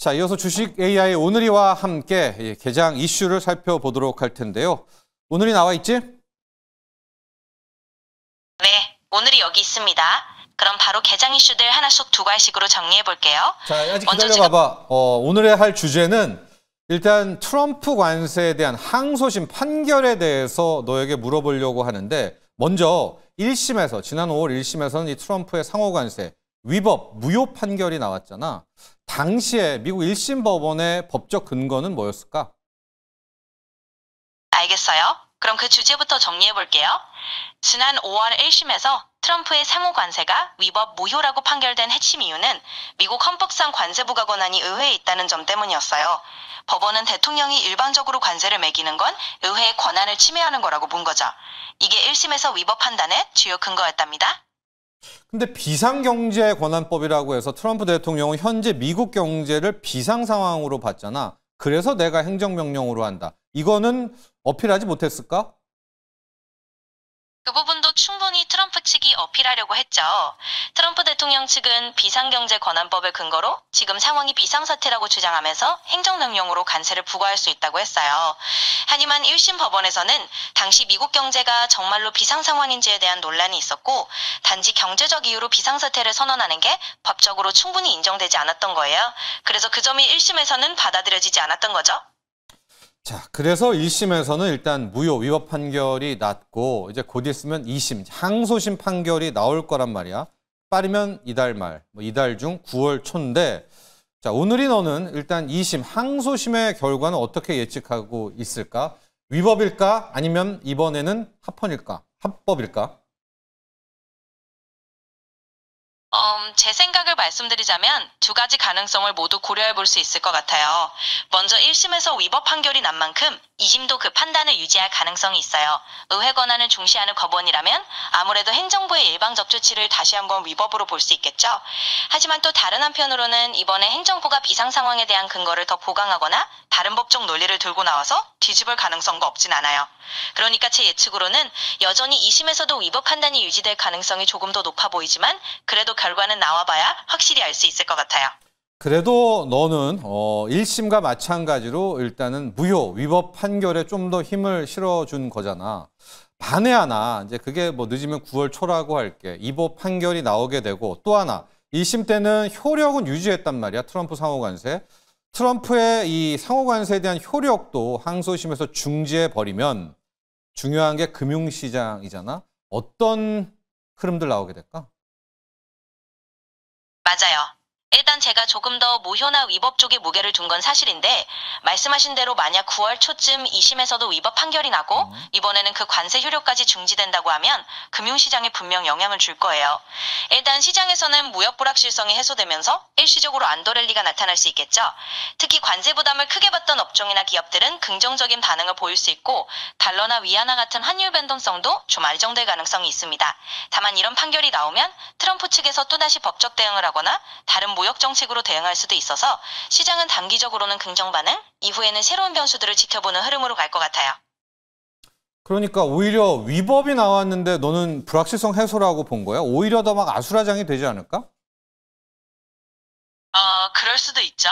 자, 이어서 주식 AI 오늘이와 함께 개장 이슈를 살펴보도록 할 텐데요. 오늘이 나와 있지? 네, 오늘이 여기 있습니다. 그럼 바로 개장 이슈들 하나씩 두 갈씩으로 정리해 볼게요. 자, 아직 기다려봐봐. 오늘의 할 주제는 일단 트럼프 관세에 대한 항소심 판결에 대해서 너에게 물어보려고 하는데, 먼저 1심에서, 지난 5월 1심에서는 이 트럼프의 상호 관세 위법, 무효 판결이 나왔잖아. 당시에 미국 1심 법원의 법적 근거는 뭐였을까? 알겠어요. 그럼 그 주제부터 정리해 볼게요. 지난 5월 1심에서 트럼프의 상호 관세가 위법 무효라고 판결된 핵심 이유는 미국 헌법상 관세부과 권한이 의회에 있다는 점 때문이었어요. 법원은 대통령이 일방적으로 관세를 매기는 건 의회의 권한을 침해하는 거라고 본 거죠. 이게 1심에서 위법 판단의 주요 근거였답니다. 근데 비상경제권한법이라고 해서 트럼프 대통령은 현재 미국 경제를 비상 상황으로 봤잖아. 그래서 내가 행정명령으로 한다. 이거는 어필하지 못했을까? 그 부분도 충분히 트럼프 측이 어필하려고 했죠. 트럼프 대통령 측은 비상경제권한법을 근거로 지금 상황이 비상사태라고 주장하면서 행정명령으로 관세를 부과할 수 있다고 했어요. 하지만 1심 법원에서는 당시 미국 경제가 정말로 비상상황인지에 대한 논란이 있었고, 단지 경제적 이유로 비상사태를 선언하는 게 법적으로 충분히 인정되지 않았던 거예요. 그래서 그 점이 1심에서는 받아들여지지 않았던 거죠. 자, 그래서 1심에서는 일단 무효 위법 판결이 났고, 이제 곧 있으면 2심, 항소심 판결이 나올 거란 말이야. 빠르면 이달 말, 이달 중 9월 초인데, 자, 오늘이 너는 일단 2심 항소심의 결과는 어떻게 예측하고 있을까? 위법일까? 아니면 이번에는 합법일까? 제 생각을 말씀드리자면 두 가지 가능성을 모두 고려해 볼 수 있을 것 같아요. 먼저 1심에서 위법 판결이 난 만큼 2심도 그 판단을 유지할 가능성이 있어요. 의회 권한을 중시하는 법원이라면 아무래도 행정부의 일방적 조치를 다시 한번 위법으로 볼 수 있겠죠. 하지만 또 다른 한편으로는 이번에 행정부가 비상 상황에 대한 근거를 더 보강하거나 다른 법적 논리를 들고 나와서 뒤집을 가능성도 없진 않아요. 그러니까 제 예측으로는 여전히 2심에서도 위법 판단이 유지될 가능성이 조금 더 높아 보이지만, 그래도 결과는 나와봐야 확실히 알 수 있을 것 같아요. 그래도 너는 1심과 마찬가지로 일단은 무효 위법 판결에 좀 더 힘을 실어준 거잖아. 만에 하나 이제 그게 뭐 늦으면 9월 초라고 할게. 위법 판결이 나오게 되고, 또 하나 1심 때는 효력은 유지했단 말이야. 트럼프 상호 관세. 트럼프의 이 상호 관세에 대한 효력도 항소심에서 중지해 버리면 중요한 게 금융시장이잖아. 어떤 흐름들 나오게 될까? 맞아요. 일단 제가 조금 더 무효나 위법 쪽에 무게를 둔 건 사실인데, 말씀하신 대로 만약 9월 초쯤 2심에서도 위법 판결이 나고 이번에는 그 관세 효력까지 중지된다고 하면 금융시장에 분명 영향을 줄 거예요. 일단 시장에서는 무역 불확실성이 해소되면서 일시적으로 안도 랠리가 나타날 수 있겠죠. 특히 관세 부담을 크게 받던 업종이나 기업들은 긍정적인 반응을 보일 수 있고, 달러나 위안화 같은 환율 변동성도 좀 안정될 가능성이 있습니다. 다만 이런 판결이 나오면 트럼프 측에서 또다시 법적 대응을 하거나 다른 무역 정책으로 대응할 수도 있어서 시장은 단기적으로는 긍정 반응, 이후에는 새로운 변수들을 지켜보는 흐름으로 갈 것 같아요. 그러니까 오히려 위법이 나왔는데 너는 불확실성 해소라고 본 거야? 오히려 더 막 아수라장이 되지 않을까? 그럴 수도 있죠.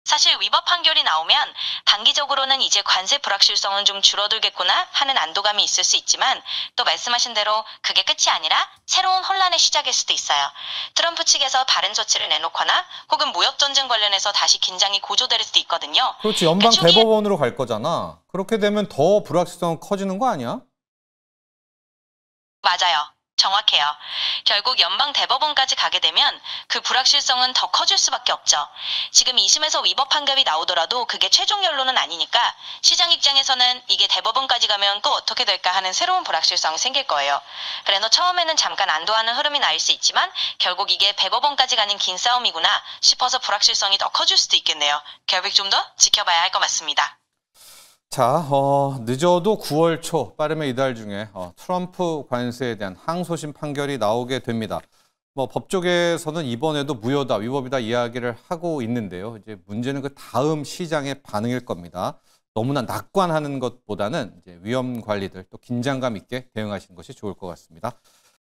사실 위법 판결이 나오면 단기적으로는 이제 관세 불확실성은 좀 줄어들겠구나 하는 안도감이 있을 수 있지만, 또 말씀하신 대로 그게 끝이 아니라 새로운 혼란의 시작일 수도 있어요. 트럼프 측에서 다른 조치를 내놓거나 혹은 무역전쟁 관련해서 다시 긴장이 고조될 수도 있거든요. 그렇지, 연방 대법원으로 갈 거잖아. 그렇게 되면 더 불확실성은 커지는 거 아니야? 맞아요. 정확해요. 결국 연방 대법원까지 가게 되면 그 불확실성은 더 커질 수밖에 없죠. 지금 2심에서 위법 판결이 나오더라도 그게 최종 결론은 아니니까 시장 입장에서는 이게 대법원까지 가면 또 어떻게 될까 하는 새로운 불확실성이 생길 거예요. 그래서 처음에는 잠깐 안도하는 흐름이 나올 수 있지만 결국 이게 대법원까지 가는 긴 싸움이구나 싶어서 불확실성이 더 커질 수도 있겠네요. 결국 좀 더 지켜봐야 할 것 같습니다. 자, 늦어도 9월 초, 빠르면 이달 중에 트럼프 관세에 대한 항소심 판결이 나오게 됩니다. 뭐 법조계에서는 이번에도 무효다, 위법이다 이야기를 하고 있는데요. 이제 문제는 그 다음 시장의 반응일 겁니다. 너무나 낙관하는 것보다는 이제 위험 관리들 또 긴장감 있게 대응하시는 것이 좋을 것 같습니다.